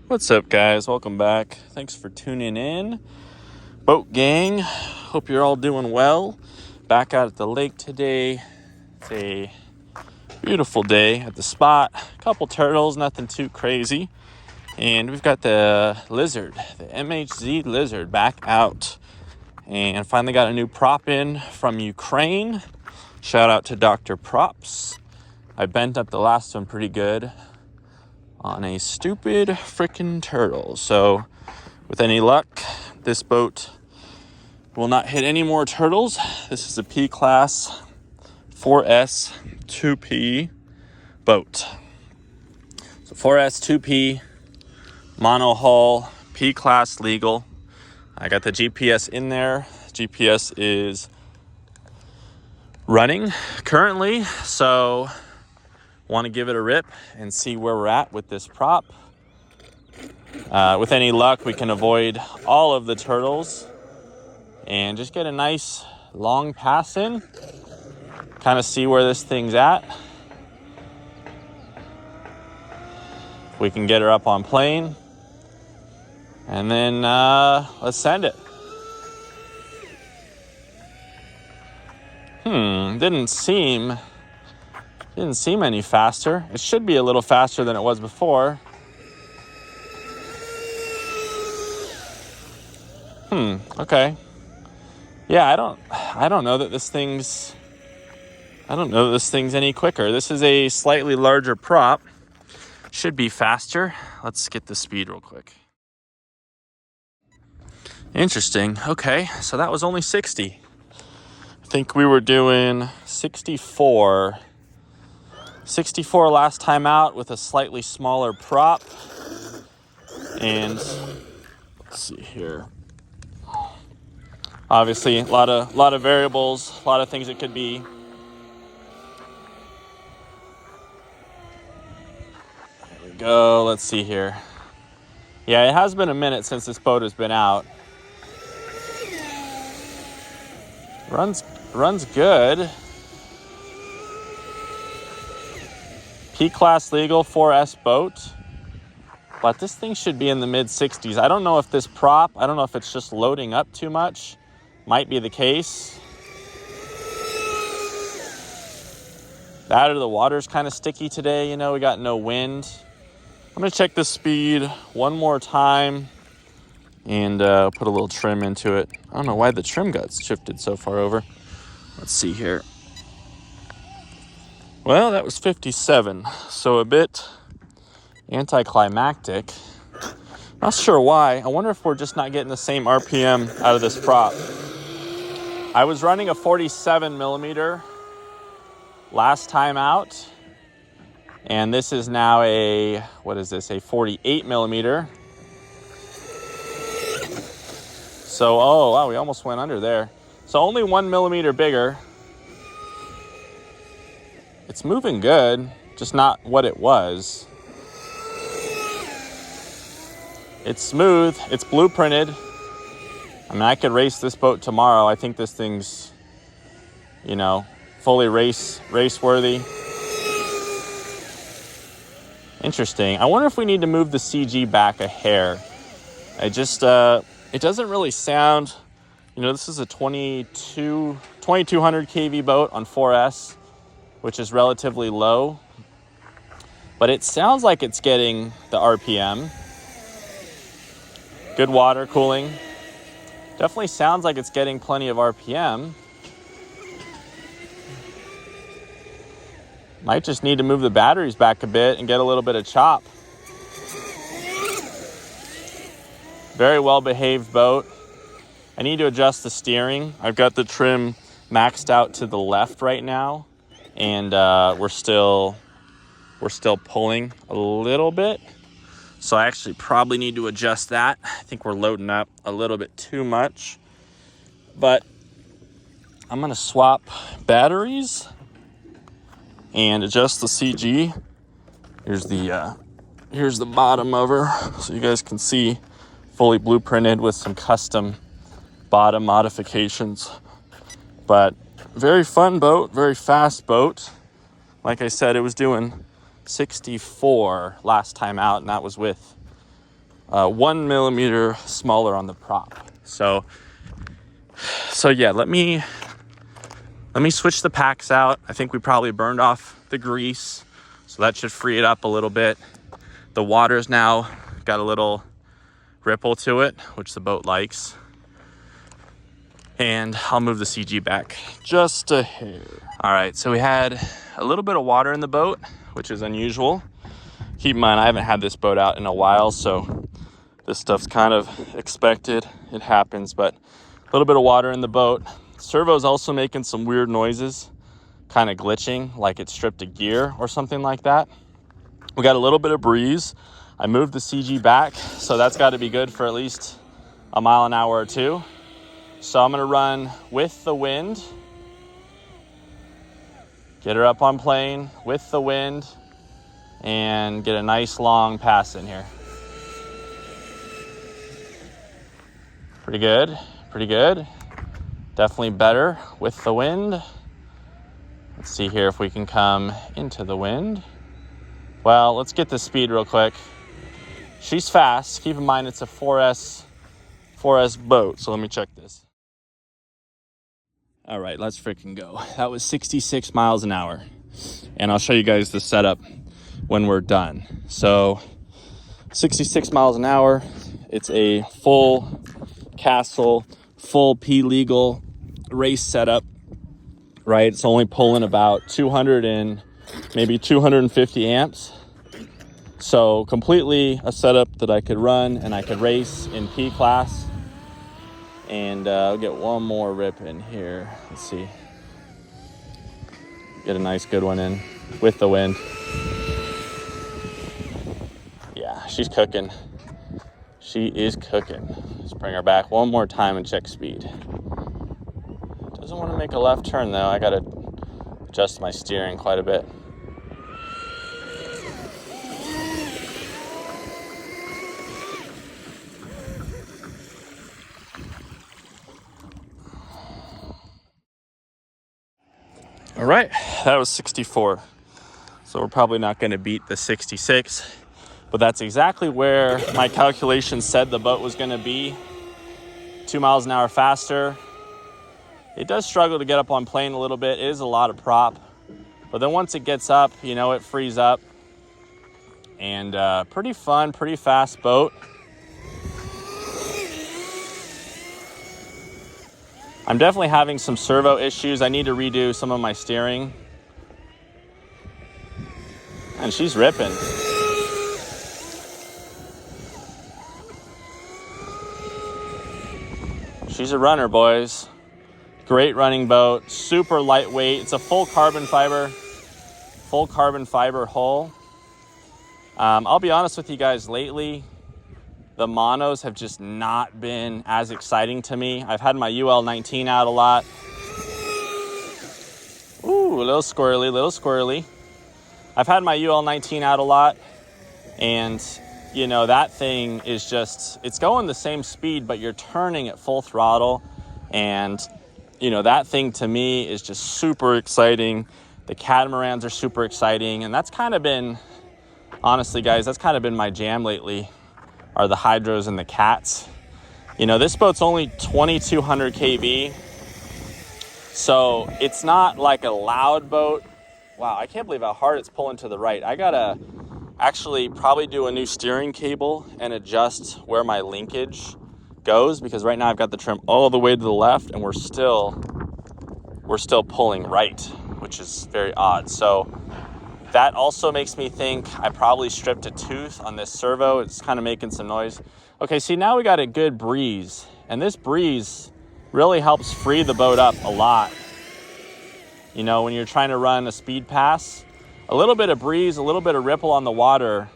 What's up, guys? Welcome back. Thanks for tuning in. Boat gang, hope you're all doing well. Back out at the lake today. It's a beautiful day at the spot. A couple turtles, nothing too crazy. And we've got the lizard, the MHZ lizard, back out. And finally got a new prop in from Ukraine. Shout out to Dr. Props. I bent up the last one pretty good on a stupid frickin' turtle. So with any luck, this boat will not hit any more turtles. This is a P-class 4S 2P boat. So 4S 2P monohull P-class legal. I got the GPS in there. GPS is running currently, so want to give it a rip and see where we're at with this prop. With any luck, we can avoid all of the turtles and just get a nice long pass in, kind of see where this thing's at. We can get her up on plane, and then let's send it. Didn't seem any faster. It should be a little faster than it was before. Okay. Yeah, I don't know that this thing's any quicker. This is a slightly larger prop. Should be faster. Let's get the speed real quick. Interesting. Okay, so that was only 60. I think we were doing 64 last time out with a slightly smaller prop. And let's see here. Obviously, a lot of variables, a lot of things it could be. There we go. Let's see here. Yeah, it has been a minute since this boat has been out. Runs good. P-class legal 4S boat. But this thing should be in the mid-60s. I don't know if this prop, I don't know if it's just loading up too much. Might be the case. That or the water's kind of sticky today. We got no wind. I'm going to check the speed one more time and put a little trim into it. I don't know why the trim got shifted so far over. Let's see here. Well, that was 57, so a bit anticlimactic. Not sure why. I wonder if we're just not getting the same RPM out of this prop. I was running a 47 millimeter last time out, and this is now a 48 millimeter. So, oh wow, we almost went under there. So only 1 millimeter bigger. It's moving good, just not what it was. It's smooth, it's blueprinted. I mean, I could race this boat tomorrow. I think this thing's, fully race worthy. Interesting. I wonder if we need to move the CG back a hair. It doesn't really sound, this is a 2200 kV boat on 4S, which is relatively low, but it sounds like it's getting the RPM. Good water cooling. Definitely sounds like it's getting plenty of RPM. Might just need to move the batteries back a bit and get a little bit of chop. Very well behaved boat. I need to adjust the steering. I've got the trim maxed out to the left right now, and we're still pulling a little bit. So I actually probably need to adjust that. I think we're loading up a little bit too much. But I'm going to swap batteries and adjust the CG. Here's the bottom of her, so you guys can see, fully blueprinted with some custom bottom modifications. But very fun boat, very fast boat. Like I said, it was doing 64 last time out, and that was with 1 millimeter smaller on the prop. So yeah, let me switch the packs out. I think we probably burned off the grease, so that should free it up a little bit. The water's now got a little ripple to it, which the boat likes. And I'll move the CG back just a hair. All right, so we had a little bit of water in the boat, which is unusual. Keep in mind, I haven't had this boat out in a while, so this stuff's kind of expected. It happens, but a little bit of water in the boat. Servo's also making some weird noises, kind of glitching, like it stripped a gear or something like that. We got a little bit of breeze. I moved the CG back, so that's got to be good for at least a mile an hour or two. So I'm going to run with the wind. Get her up on plane with the wind and get a nice long pass in here. Pretty good, pretty good. Definitely better with the wind. Let's see here if we can come into the wind. Well, let's get the speed real quick. She's fast. Keep in mind it's a 4S boat, so let me check this. All right, let's freaking go. That was 66 miles an hour. And I'll show you guys the setup when we're done. So 66 miles an hour. It's a full castle, full P-legal race setup, right? It's only pulling about 200 and maybe 250 amps. So completely a setup that I could run and I could race in P class. And I'll get one more rip in here. Let's see. Get a nice good one in with the wind. Yeah, she's cooking. She is cooking. Let's bring her back one more time and check speed. Doesn't want to make a left turn though. I got to adjust my steering quite a bit. All right, that was 64. So we're probably not going to beat the 66, but that's exactly where my calculations said the boat was going to be. 2 miles an hour faster. It does struggle to get up on plane a little bit. It is a lot of prop, but then once it gets up, you know, it frees up. And pretty fun, pretty fast boat. I'm definitely having some servo issues. I need to redo some of my steering. And she's ripping. She's a runner, boys. Great running boat, super lightweight. It's a full carbon fiber hull. I'll be honest with you guys, lately, the monos have just not been as exciting to me. I've had my UL19 out a lot. Ooh, a little squirrely. I've had my UL19 out a lot, and you know, that thing is just, it's going the same speed, but you're turning at full throttle, and you know, that thing to me is just super exciting. The catamarans are super exciting, and that's kind of been, honestly guys, that's kind of been my jam lately, are the Hydras and the Cats. You know, this boat's only 2,200 kb, so it's not like a loud boat. Wow, I can't believe how hard it's pulling to the right. I gotta actually probably do a new steering cable and adjust where my linkage goes, because right now I've got the trim all the way to the left and we're still pulling right, which is very odd. So that also makes me think I probably stripped a tooth on this servo. It's kind of making some noise. Okay, see, now we got a good breeze, and this breeze really helps free the boat up a lot. You know, when you're trying to run a speed pass, a little bit of breeze, a little bit of ripple on the water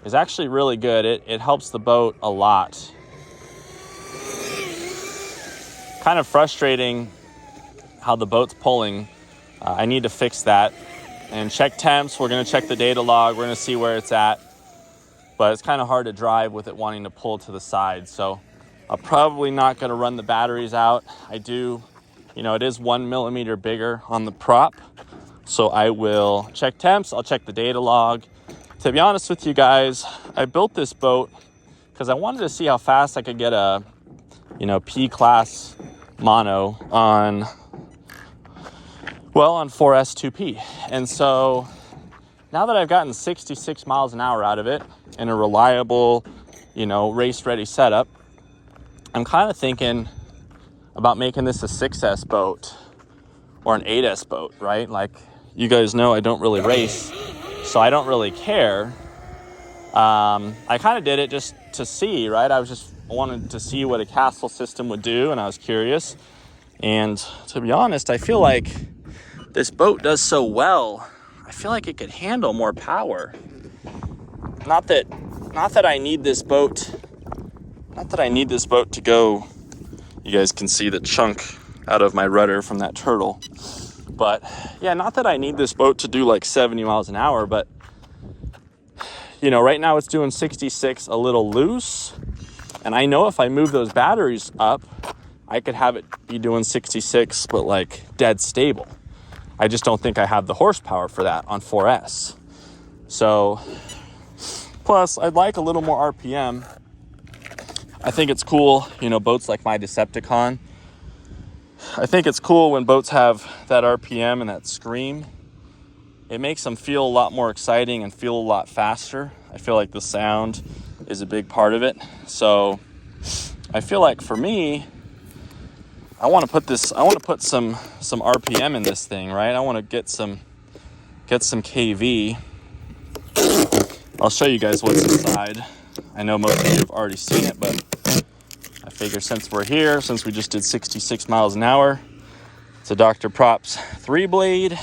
is actually really good. It helps the boat a lot. Kind of frustrating how the boat's pulling. I need to fix that. And check temps. We're going to check the data log. We're going to see where it's at. But it's kind of hard to drive with it wanting to pull to the side. So I'm probably not going to run the batteries out. I do, you know, it is 1 millimeter bigger on the prop. So I will check temps. I'll check the data log. To be honest with you guys, I built this boat because I wanted to see how fast I could get a, you know, P-class mono on 4S 2P. And so now that I've gotten 66 miles an hour out of it in a reliable, you know, race-ready setup, I'm kind of thinking about making this a 6S boat or an 8S boat, right? Like, you guys know I don't really race, so I don't really care. I kind of did it just to see, right? I wanted to see what a castle system would do, and I was curious. And to be honest, I feel like this boat does so well. I feel like it could handle more power. Not that I need this boat. Not that I need this boat to go. You guys can see the chunk out of my rudder from that turtle. But yeah, not that I need this boat to do like 70 miles an hour, but you know, right now it's doing 66 a little loose. And I know if I move those batteries up, I could have it be doing 66, but like dead stable. I just don't think I have the horsepower for that on 4S. So, plus I'd like a little more RPM. I think it's cool, you know, boats like my Decepticon. I think it's cool when boats have that RPM and that scream. It makes them feel a lot more exciting and feel a lot faster. I feel like the sound is a big part of it. So I feel like for me, I want to put some RPM in this thing, right? I want to get some KV. I'll show you guys what's inside. I know most of you have already seen it, but I figure since we're here, since we just did 66 miles an hour, it's a Dr. Props 3-blade.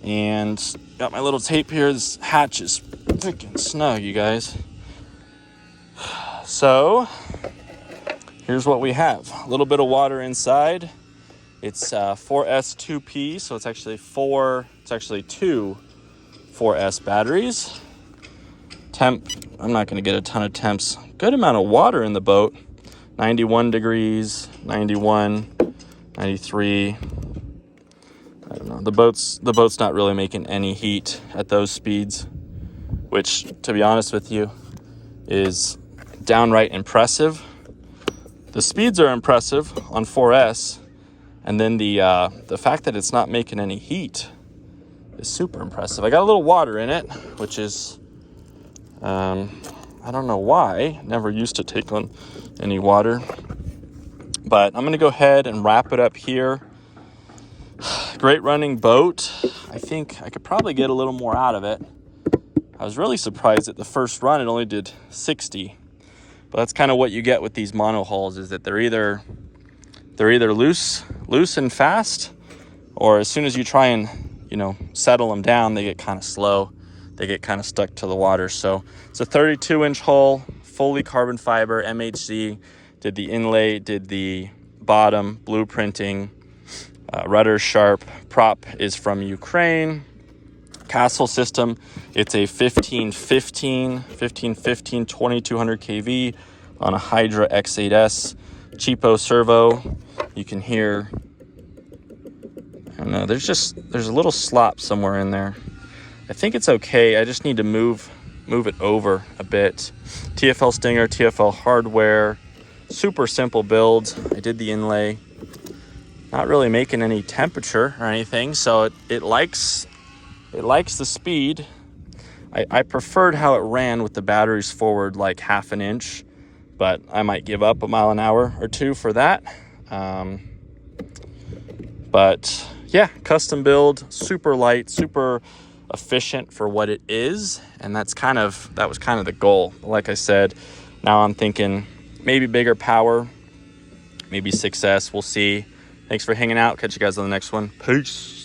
And got my little tape here. This hatch is freaking snug, you guys. So here's what we have. A little bit of water inside. It's 4S 2P, so it's actually two 4S batteries. Temp, I'm not going to get a ton of temps. Good amount of water in the boat. 91 degrees, 91, 93. I don't know. The boat's not really making any heat at those speeds, which, to be honest with you, is downright impressive. The speeds are impressive on 4S, and then the fact that it's not making any heat is super impressive. I got a little water in it, which is I don't know why. Never used to take on any water, but I'm gonna go ahead and wrap it up here. Great running boat. I think I could probably get a little more out of it. I was really surprised at the first run it only did 60. But that's kind of what you get with these mono hulls, is that they're either loose and fast, or as soon as you try and, you know, settle them down, they get kind of slow. They get kind of stuck to the water. So it's a 32-inch hull, fully carbon fiber, MHZ. Did the inlay, did the bottom, blueprinting. Rudder sharp. Prop is from Ukraine. Castle system, it's a 1515 2200 kV on a Hydra X8s cheapo servo. You can hear, I don't know, there's a little slop somewhere in there. I think it's okay. I just need to move it over a bit. TFL Stinger, TFL hardware, super simple build. I did the inlay. Not really making any temperature or anything, so it likes the speed. I preferred how it ran with the batteries forward like half an inch, but I might give up a mile an hour or two for that. But yeah, custom build, super light, super efficient for what it is, and that was kind of the goal. Like I said, now I'm thinking maybe bigger power, maybe 6S. We'll see. Thanks for hanging out. Catch you guys on the next one. Peace.